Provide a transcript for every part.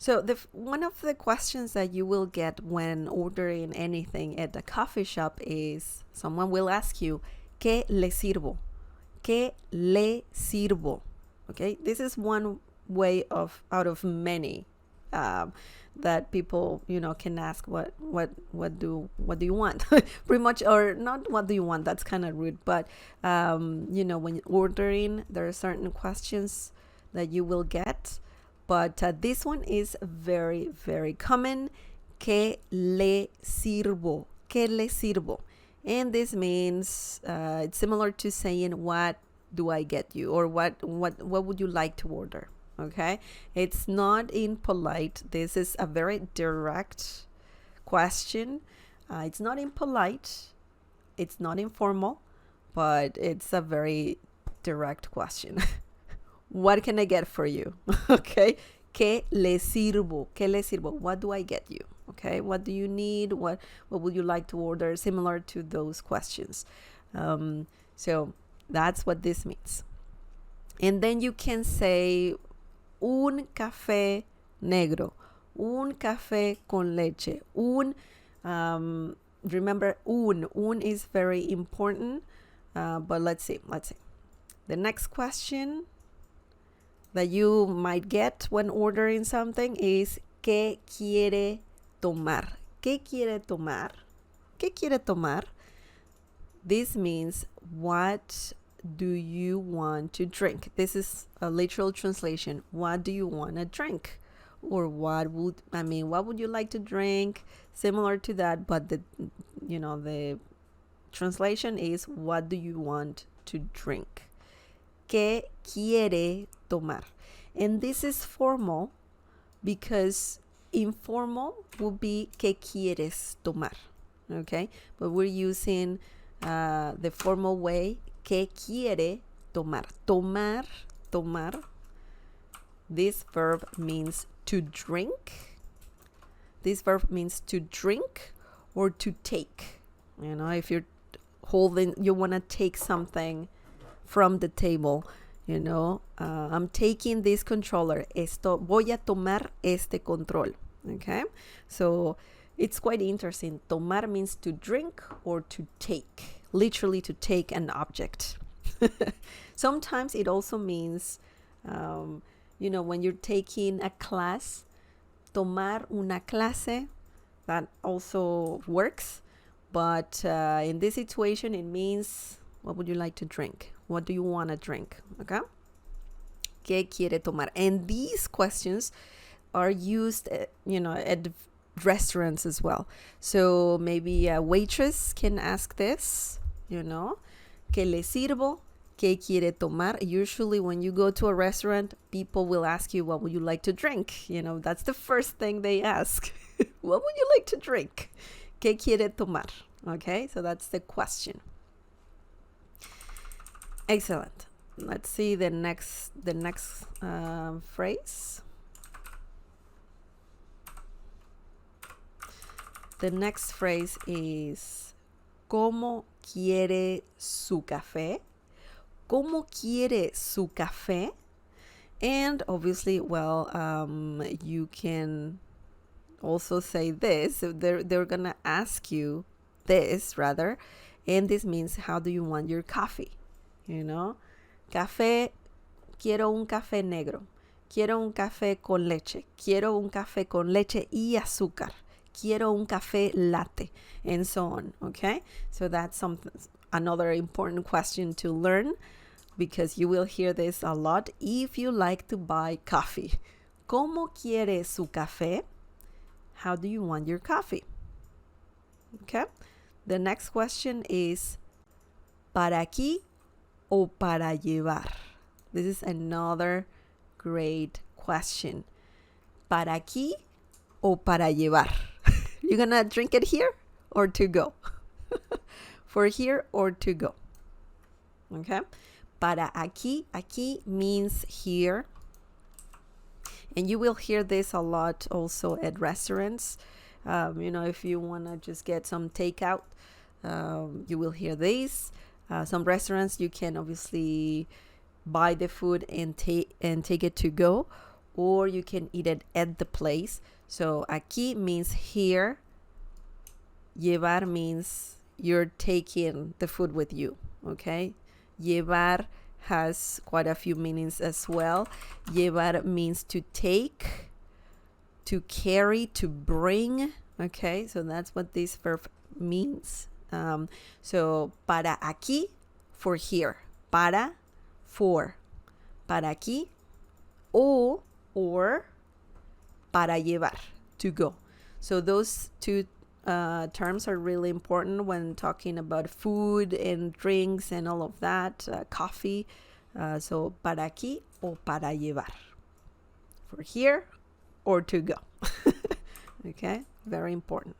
So one of the questions that you will get when ordering anything at the coffee shop is someone will ask you, ¿Qué le sirvo? ¿Qué le sirvo? Okay, this is one way of out of many that people can ask what do you want pretty much, or not what do you want, that's kind of rude, but when ordering there are certain questions that you will get, but this one is very, very common. ¿Qué le sirvo? ¿Qué le sirvo? And this means it's similar to saying what do I get you, or what would you like to order? Okay, it's not impolite. This is a very direct question. It's not impolite, it's not informal, but it's a very direct question. What can I get for you? Okay, ¿Qué le sirvo? ¿Qué le sirvo? What do I get you? Okay, what do you need? What would you like to order? Similar to those questions. So that's what this means. And then you can say un café negro, un café con leche, remember un is very important, but let's see. The next question that you might get when ordering something is ¿Qué quiere tomar? ¿Qué quiere tomar? ¿Qué quiere tomar? This means what do you want to drink? This is a literal translation. What do you want to drink? Or what would you like to drink? Similar to that, but the translation is what do you want to drink? ¿Qué quiere tomar? And this is formal because informal would be ¿Qué quieres tomar? Okay, but we're using the formal way. ¿Qué quiere tomar? Tomar. This verb means to drink. This verb means to drink or to take. If you're you want to take something from the table, I'm taking this controller. Voy a tomar este control. Okay, so it's quite interesting. Tomar means to drink or to take. Literally to take an object. Sometimes it also means, when you're taking a class, tomar una clase, that also works. But in this situation, it means, what would you like to drink? What do you want to drink? Okay? ¿Qué quiere tomar? And these questions are used, at restaurants as well. So maybe a waitress can ask this. ¿Qué le sirvo? ¿Qué quiere tomar? Usually when you go to a restaurant, people will ask you, what would you like to drink? That's the first thing they ask. What would you like to drink? ¿Qué quiere tomar? Okay, so that's the question. Excellent. Let's see the next phrase. The next phrase is ¿Cómo quiere su café? ¿Cómo quiere su café? And obviously, you can also say this. So they're gonna ask you this rather, and this means how do you want your coffee? Café, quiero un café negro. Quiero un café con leche. Quiero un café con leche y azúcar. Quiero un café latte, and so on. Okay, so that's another important question to learn, because you will hear this a lot if you like to buy coffee. ¿Cómo quiere su café? How do you want your coffee? Okay, the next question is ¿para aquí o para llevar? This is another great question. ¿Para aquí o para llevar? You're gonna drink it here or to go? For here or to go? Okay. Para aquí. Aquí means here. And you will hear this a lot also at restaurants. If you want to just get some takeout, you will hear this. Some restaurants you can obviously buy the food and take it to go, or you can eat it at the place. So aquí means here. Llevar means you're taking the food with you, okay? Llevar has quite a few meanings as well. Llevar means to take, to carry, to bring, okay? So that's what this verb means. So para aquí, for here. Para, for. Para aquí, or para llevar, to go. So those two terms are really important when talking about food and drinks and all of that, coffee. So para aquí o para llevar, for here or to go. Okay, very important.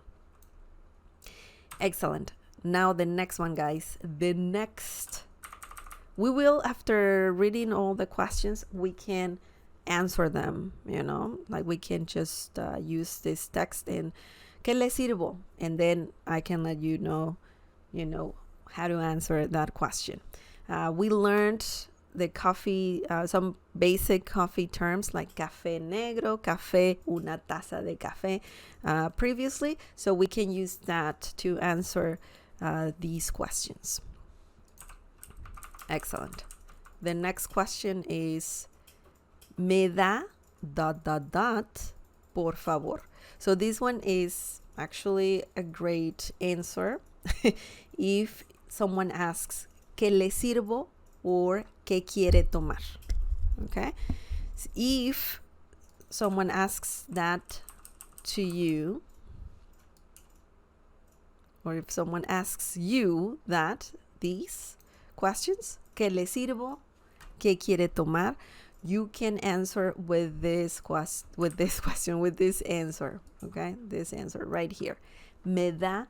Excellent. Now the next one, guys. We will, after reading all the questions, we can answer them, like we can just use this text in ¿Qué le sirvo? And then I can let you know how to answer that question. We learned the coffee, some basic coffee terms like café negro, café, una taza de café previously, so we can use that to answer these questions. Excellent. The next question is me da ... por favor. So this one is actually a great answer if someone asks ¿qué le sirvo? Or ¿qué quiere tomar? Okay. If someone asks that to you, or if someone asks you these questions, ¿qué le sirvo? ¿Qué quiere tomar? You can answer with this answer, okay? This answer right here. Me da ...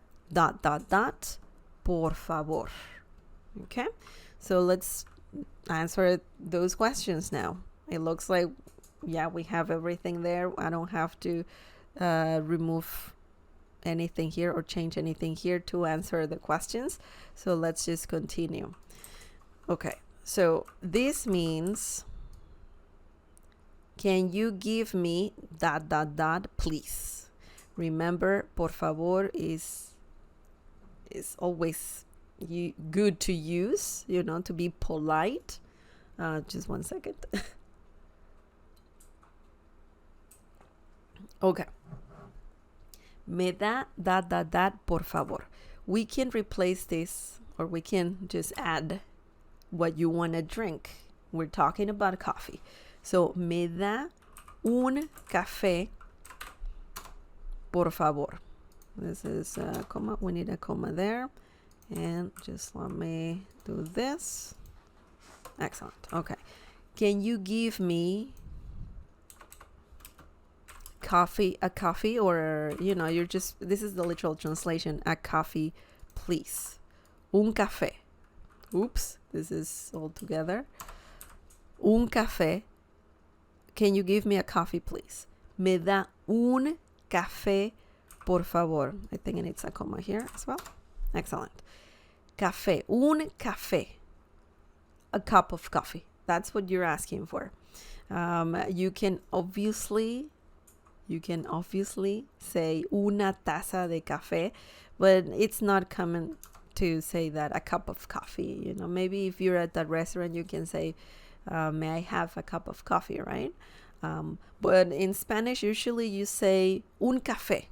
por favor. Okay? So let's answer those questions now. It looks like, yeah, we have everything there. I don't have to remove anything here or change anything here to answer the questions. So let's just continue. Okay, so this means, can you give me ... please? Remember, por favor is always good to use, to be polite. Just one second. Okay. Me da ... por favor. We can replace this, or we can just add what you want to drink. We're talking about coffee. So, me da un café, por favor. This is a comma. We need a comma there. And just let me do this. Excellent. Okay. Can you give me a coffee, or, this is the literal translation, a coffee, please. Un café. Oops, this is all together. Un café. Can you give me a coffee, please? Me da un café, por favor. I think it needs a comma here as well. Excellent. Café. Un café. A cup of coffee. That's what you're asking for. You can obviously say una taza de café, but it's not common to say that, a cup of coffee. Maybe if you're at that restaurant, you can say, may I have a cup of coffee, right? But in Spanish, usually you say un café,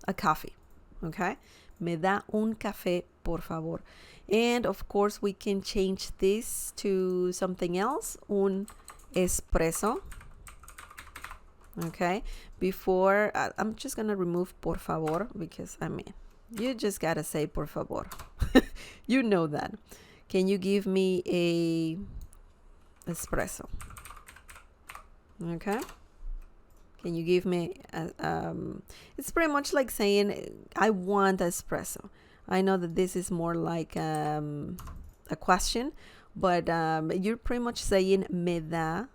a coffee, okay? Me da un café, por favor. And of course, we can change this to something else, un espresso, okay? Before, I'm just gonna remove por favor, because, you just gotta say por favor. You know that. Can you give me a espresso? Okay. Can you give me it's pretty much like saying I want espresso. I know that this is more like a question, but you're pretty much saying me da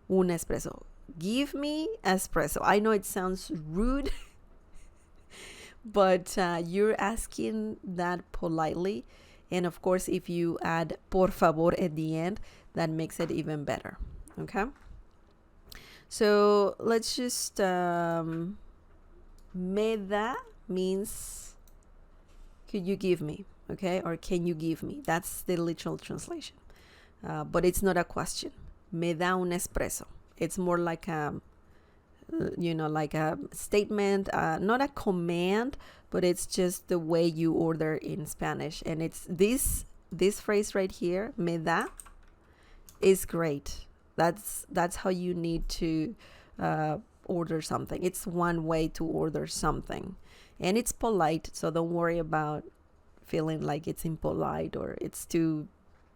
un espresso. Give me espresso. I know it sounds rude, but you're asking that politely. And of course, if you add por favor at the end, that makes it even better. Okay? So let's just me da means could you give me, okay, or can you give me? That's the literal translation, but it's not a question. Me da un espresso. It's more like a like a statement, not a command, but it's just the way you order in Spanish. And it's this phrase right here, me da, is great. That's how you need to order something. It's one way to order something, and it's polite, so don't worry about feeling like it's impolite or it's too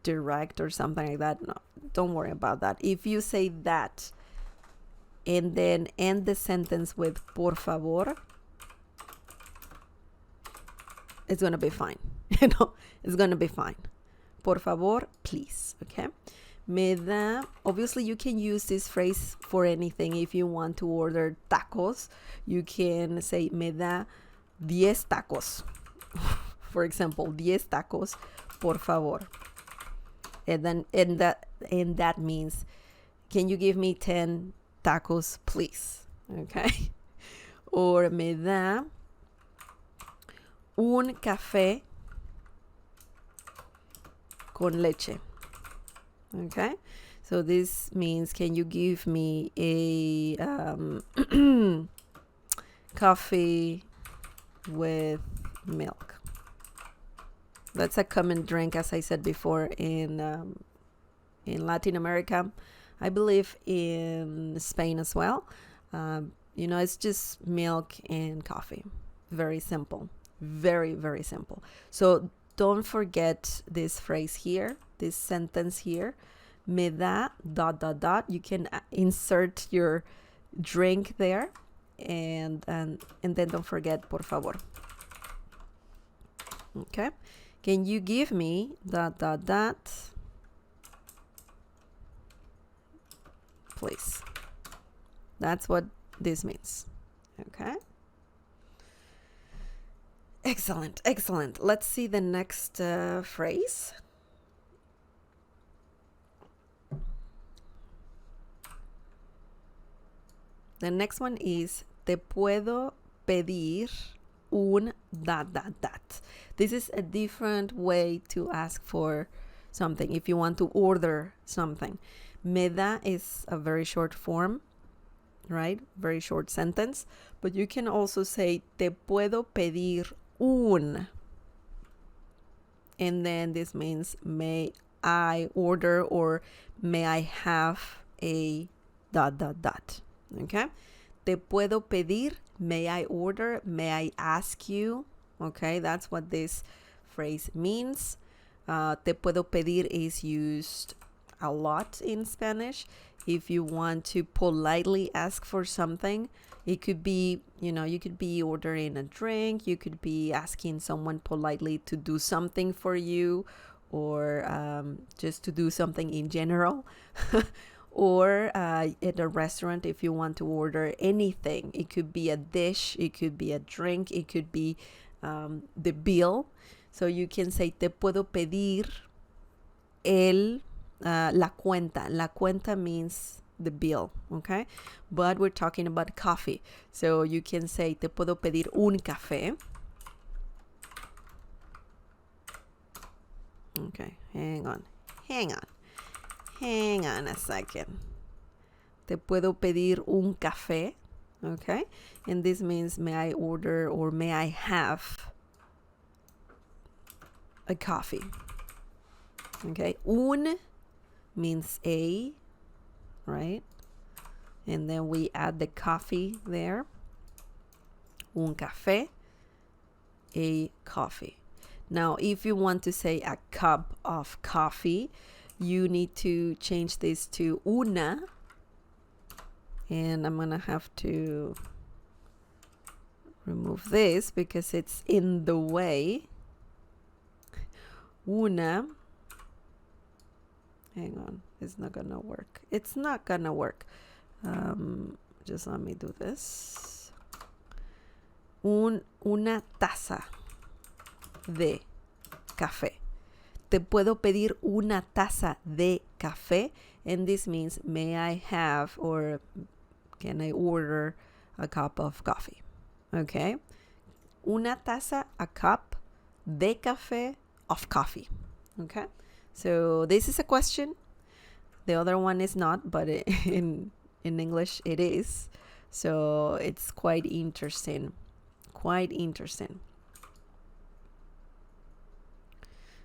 direct or something like that. No, don't worry about that. If you say that and then end the sentence with por favor, it's gonna be fine. It's gonna be fine. Por favor, please. Okay. Me da, obviously you can use this phrase for anything. If you want to order tacos, you can say me da 10 tacos. For example, 10 tacos, por favor. And that means, can you give me 10 tacos, please? Okay. Or me da un café con leche. Okay, so this means, can you give me a coffee with milk? That's a common drink, as I said before, in Latin America. I believe in Spain as well. It's just milk and coffee. Very simple. Very, very simple. So don't forget this phrase here, this sentence here. Me da ... You can insert your drink there, and then don't forget por favor. Okay. Can you give me ... please? That's what this means. Okay. Excellent, excellent. Let's see the next phrase. The next one is te puedo pedir un ... This is a different way to ask for something if you want to order something. Me da is a very short form, right? Very short sentence. But you can also say te puedo pedir un. And then this means, may I order, or may I have a ... Okay. Te puedo pedir, may I order, may I ask you. Okay, that's what this phrase means. Te puedo pedir is used a lot in Spanish. If you want to politely ask for something, it could be, you could be ordering a drink, you could be asking someone politely to do something for you, or just to do something in general. Or at a restaurant, if you want to order anything, it could be a dish, it could be a drink, it could be the bill. So you can say te puedo pedir la cuenta. La cuenta means the bill, okay? But we're talking about coffee. So you can say te puedo pedir un café. Okay, hang on a second. Te puedo pedir un café, okay? And this means, may I order or may I have a coffee? Okay, un means a, right? And then we add the coffee there. Un café, a coffee. Now, if you want to say a cup of coffee, you need to change this to una. And I'm gonna have to remove this because it's in the way. Una. Hang on, it's not gonna work. It's not gonna work. Just let me do this. Una taza de café. Te puedo pedir una taza de café. And this means, may I have, or Can I order a cup of coffee? Okay. Una taza, a cup de café, of coffee. Okay. So this is a question. The other one is not, but in English it is. So it's quite interesting. Quite interesting.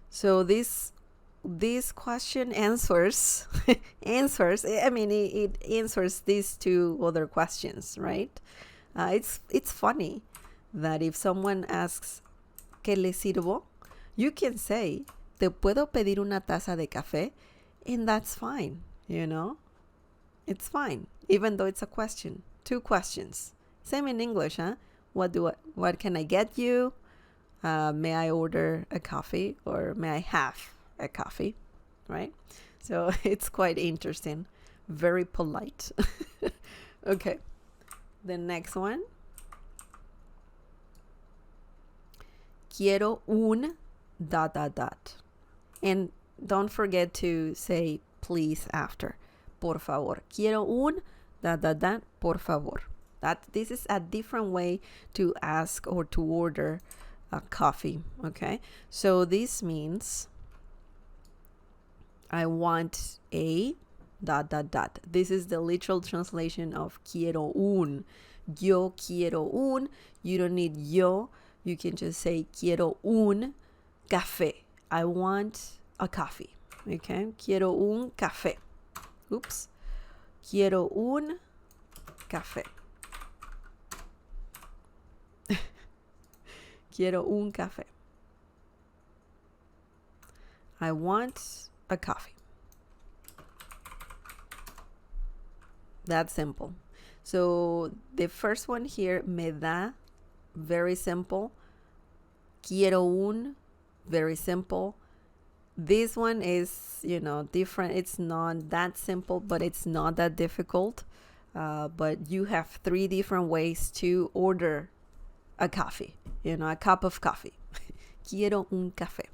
So this question answers I mean it answers these two other questions, right? It's funny that if someone asks ¿qué le sirvo? You can say ¿te puedo pedir una taza de café? And that's fine, you know? It's fine, even though it's a question. Two questions. Same in English, huh? What can I get you? May I order a coffee, or may I have a coffee, right? So it's quite interesting. Very polite. Okay. The next one. Quiero un ... And don't forget to say please after. Por favor. Quiero un ... por favor. This is a different way to ask or to order a coffee. Okay. So this means I want a ... This is the literal translation of quiero un. Yo quiero un. You don't need yo. You can just say quiero un café. I want a coffee. Okay. Quiero un café. Oops. Quiero un café. Quiero un café. I want a coffee. That's simple. So the first one here, me da, very simple. Quiero un, very simple. This one is, different. It's not that simple, but it's not that difficult. But you have 3 different ways to order a coffee, a cup of coffee. Quiero un café.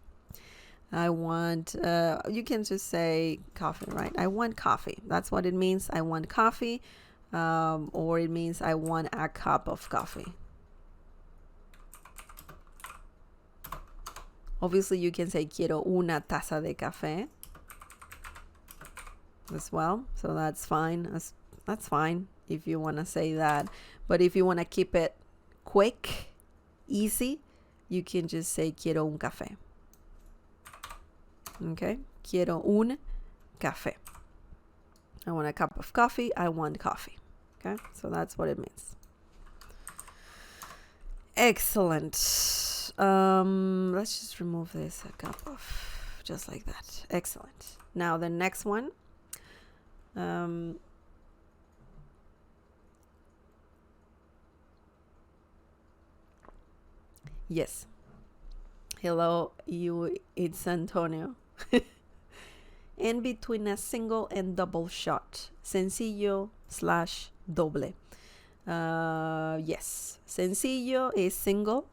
I want, you can just say coffee, right? I want coffee. That's what it means. I want coffee. Or it means I want a cup of coffee. Obviously, you can say quiero una taza de café as well. So that's fine. That's fine if you want to say that. But if you want to keep it quick, easy, you can just say quiero un café. Okay? Quiero un café. I want a cup of coffee. I want coffee. Okay? So that's what it means. Excellent. Let's just remove this. A cup of, just like that. Excellent. Now the next one. Yes. Hello, you. It's Antonio. In between a single and double shot. Sencillo / doble. Yes. Sencillo is single.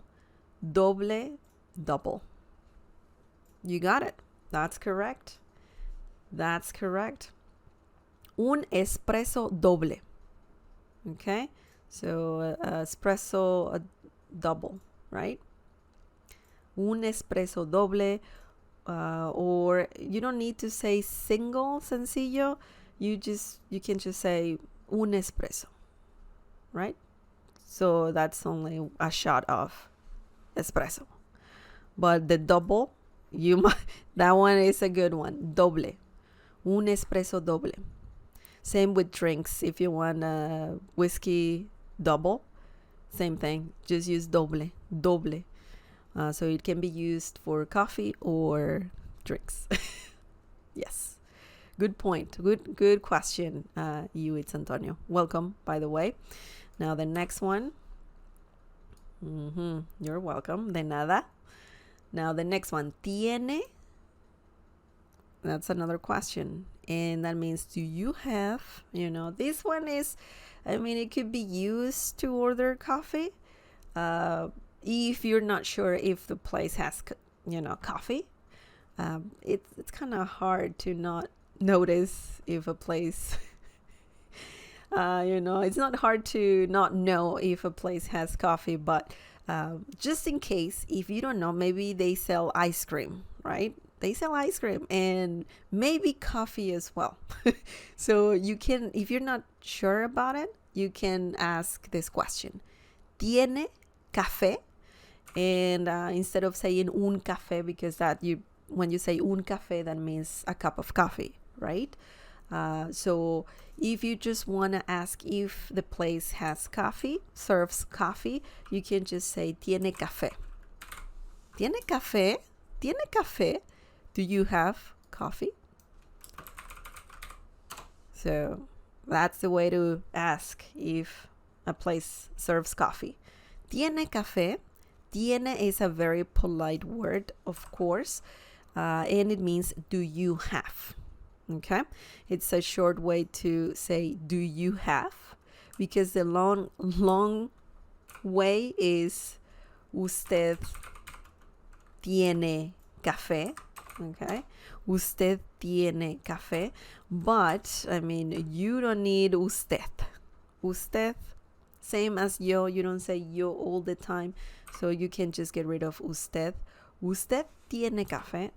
Doble, double. You got it. That's correct. That's correct. Un espresso doble. Okay. So espresso double, right? Un espresso doble. Or you don't need to say single sencillo. You can just say un espresso, right? So that's only a shot of espresso. But the double, that one is a good one. Doble. Un espresso doble. Same with drinks. If you want a whiskey double, same thing. Just use doble. Doble. So it can be used for coffee or drinks. Yes. Good point. Good question. It's Antonio. Welcome, by the way. Now the next one. You're welcome. De nada. Now the next one. Tiene. That's another question. And that means, do you have, this one is, it could be used to order coffee. If you're not sure if the place has, coffee, it's kind of hard to not notice if a place It's not hard to not know if a place has coffee, but just in case, if you don't know, maybe they sell ice cream, right? They sell ice cream and maybe coffee as well. So you can, if you're not sure about it, you can ask this question: ¿Tiene café? And instead of saying un café, because when you say un café, that means a cup of coffee, right? So if you just want to ask if the place has coffee, serves coffee, you can just say tiene café. Tiene café? Tiene café? Do you have coffee? So that's the way to ask if a place serves coffee. Tiene café? Tiene is a very polite word, of course, and it means do you have? Okay, it's a short way to say do you have, because the long way is usted tiene café. Okay, usted tiene café, but I mean, you don't need usted. Usted, same as yo, you don't say yo all the time, so you can just get rid of usted. Usted tiene café?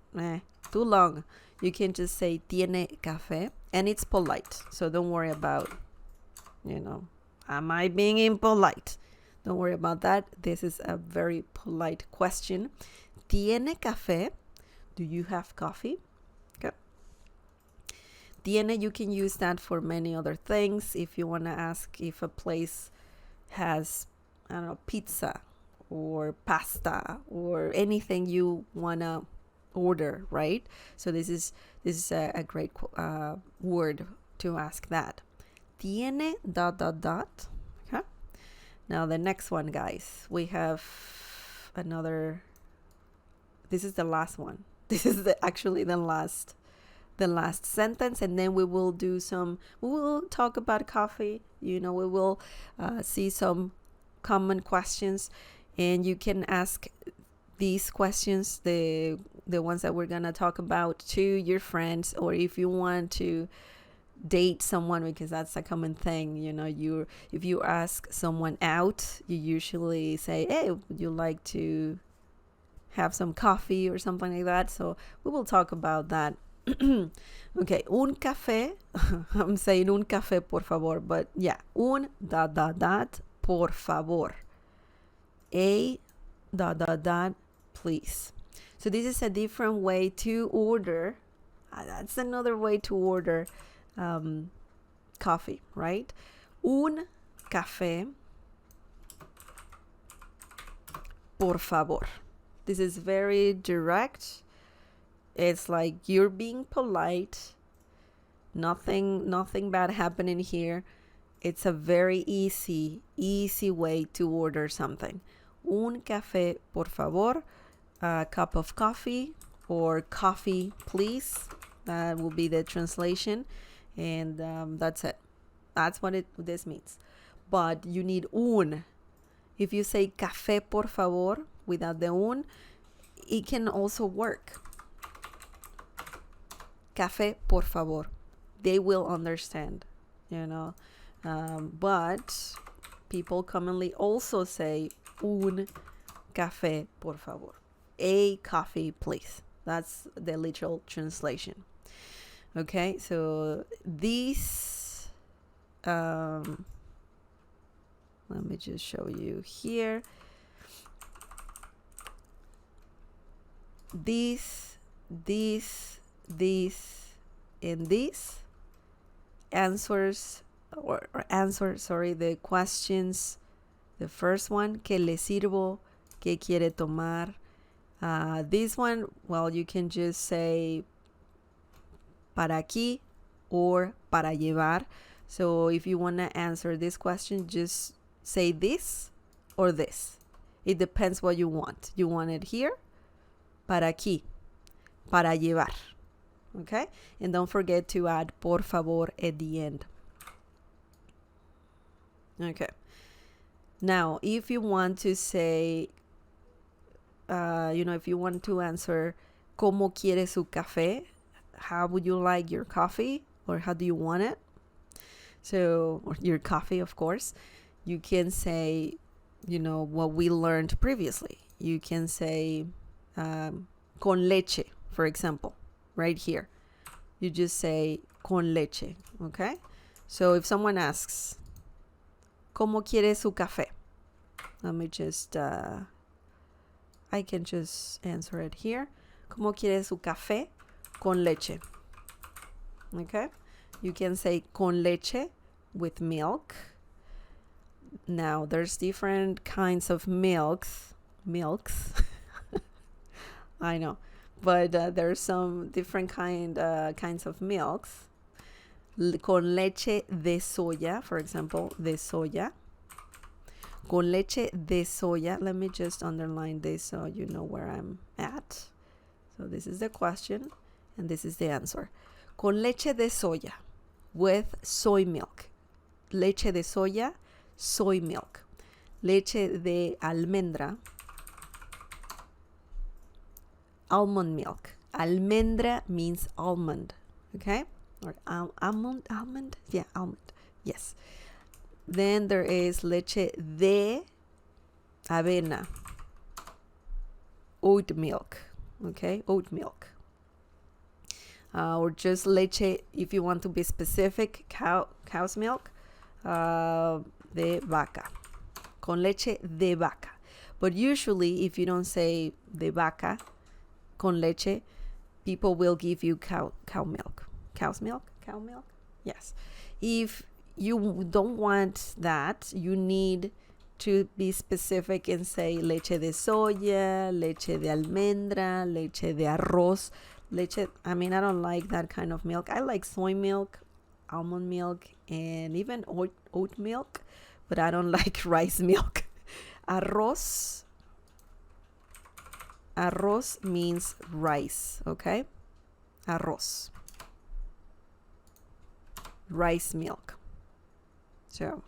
Too long. You can just say tiene café, and it's polite. So don't worry about, am I being impolite? Don't worry about that. This is a very polite question. Tiene café? Do you have coffee? Okay. Tiene, you can use that for many other things. If you want to ask if a place has, I don't know, pizza or pasta or anything you want to order, right? So this is a great word to ask that. Tiene ... Okay. Now the next one, guys, we have another. This is the last one. This is actually the last sentence, and then we will talk about coffee. We will see some common questions, and you can ask these questions, the ones that we're gonna talk about, to your friends, or if you want to date someone, because that's a common thing. If you ask someone out, you usually say, hey, would you like to have some coffee or something like that? So we will talk about that. Okay, un café. I'm saying un café, por favor, but yeah, un ... por favor. A ... please. So this is a different way to order. That's another way to order coffee, right? Un café, por favor. This is very direct. It's like you're being polite. Nothing bad happening here. It's a very easy way to order something. Un café, por favor. A cup of coffee, or coffee, please. That will be the translation. And that's it. That's what this means. But you need un. If you say café, por favor, without the un, it can also work. Café, por favor. They will understand, but people commonly also say un café, por favor. A coffee, please. That's the literal translation. Okay, so these, let me just show you here. These, and these answers, the questions. The first one, ¿qué le sirvo? ¿Qué quiere tomar? This one, well, you can just say para aquí or para llevar. So if you want to answer this question, just say this or this. It depends what you want. You want it here? Para aquí. Para llevar. Okay? And don't forget to add por favor at the end. Okay. Now, if you want to say, if you want to answer, ¿Cómo quiere su café? How would you like your coffee? Or how do you want it? So, or your coffee, of course. You can say, what we learned previously. You can say con leche, for example, right here. You just say con leche, okay? So if someone asks, ¿Cómo quiere su café? Let me just, I can just answer it here. ¿Cómo quiere su café? Con leche. Okay? You can say con leche with milk. Now, there's different kinds of milks. I know. But there's some different kinds of milks. Con leche de soya, for example, de soya. Con leche de soya. Let me just underline this so you know where I'm at. So this is the question, and this is the answer. Con leche de soya with soy milk. Leche de soya, soy milk. Leche de almendra, almond milk. Almendra means almond, okay? Or almond? Yeah, almond. Yes. Then there is leche de avena, oat milk, okay? Oat milk. Or just leche, if you want to be specific, cow's milk, de vaca. Con leche de vaca. But usually, if you don't say de vaca, con leche, people will give you cow milk. Cow's milk? Cow milk? Yes. If you don't want that, you need to be specific and say leche de soya, leche de almendra, leche de arroz. Leche, I don't like that kind of milk. I like soy milk, almond milk, and even oat milk, but I don't like rice milk. Arroz means rice, okay? Arroz. Rice milk. So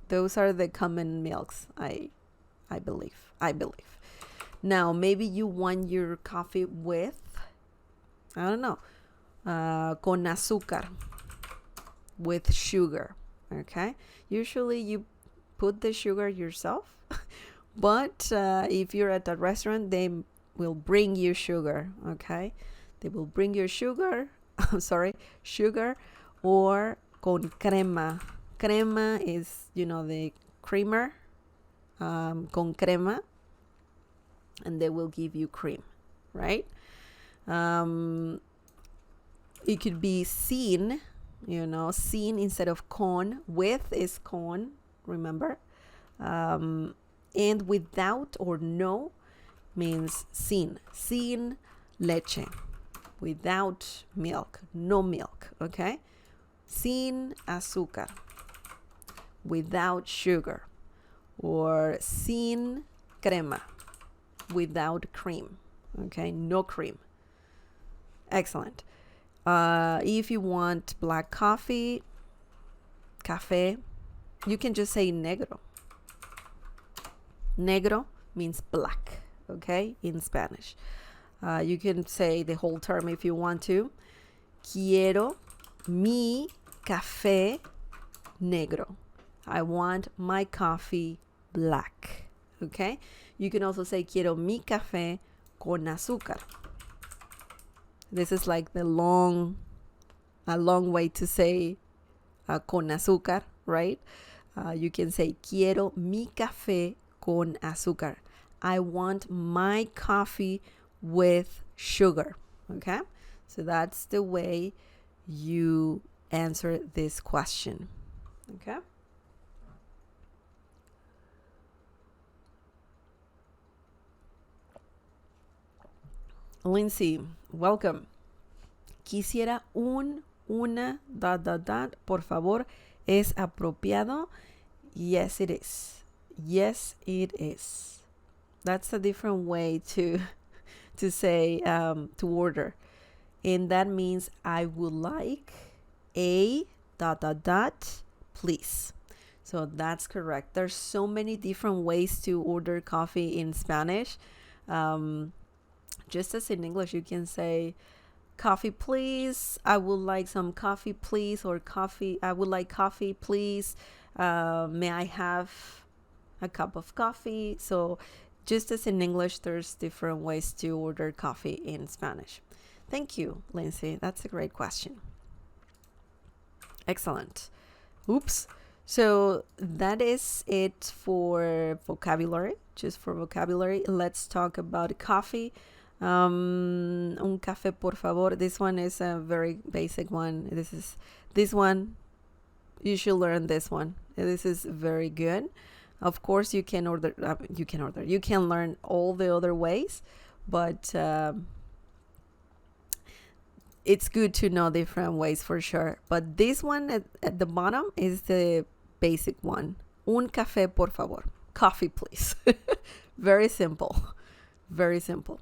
those are the common milks, I believe. Now, maybe you want your coffee with, I don't know, con azúcar, with sugar, okay? Usually you put the sugar yourself, but if you're at a restaurant, they will bring you sugar, okay? They will bring you sugar, sugar, or con crema. Crema is, the creamer, con crema, and they will give you cream, right? It could be sin, sin instead of con. With is con, remember? And without or no means sin. Sin leche. Without milk. No milk, okay? Sin azúcar. Without sugar. Or sin crema. Without cream, okay? No cream. Excellent. If you want black coffee, café, you can just say negro. Negro means black, okay, in Spanish. You can say the whole term if you want to. Quiero mi café negro. I want my coffee black, okay? You can also say quiero mi café con azúcar. This is like a long way to say con azúcar, right? You can say quiero mi café con azúcar. I want my coffee with sugar, okay? So that's the way you answer this question, okay? Lindsay, welcome. Quisiera una, por favor, ¿es apropiado? Yes, it is. Yes, it is. That's a different way to say, to order. And that means I would like a, please. So that's correct. There's so many different ways to order coffee in Spanish. Just as in English, you can say, coffee please, I would like some coffee please, or coffee, I would like coffee please, may I have a cup of coffee? So just as in English, there's different ways to order coffee in Spanish. Thank you, Lindsay. That's a great question. Excellent. Oops. So that is it for vocabulary, just for vocabulary. Let's talk about coffee. Un café, por favor. This one is a very basic one. This one, you should learn this one. This is very good. Of course, you can learn all the other ways, but it's good to know different ways for sure. But this one at the bottom is the basic one. Un café, por favor. Coffee, please. Very simple. Very simple.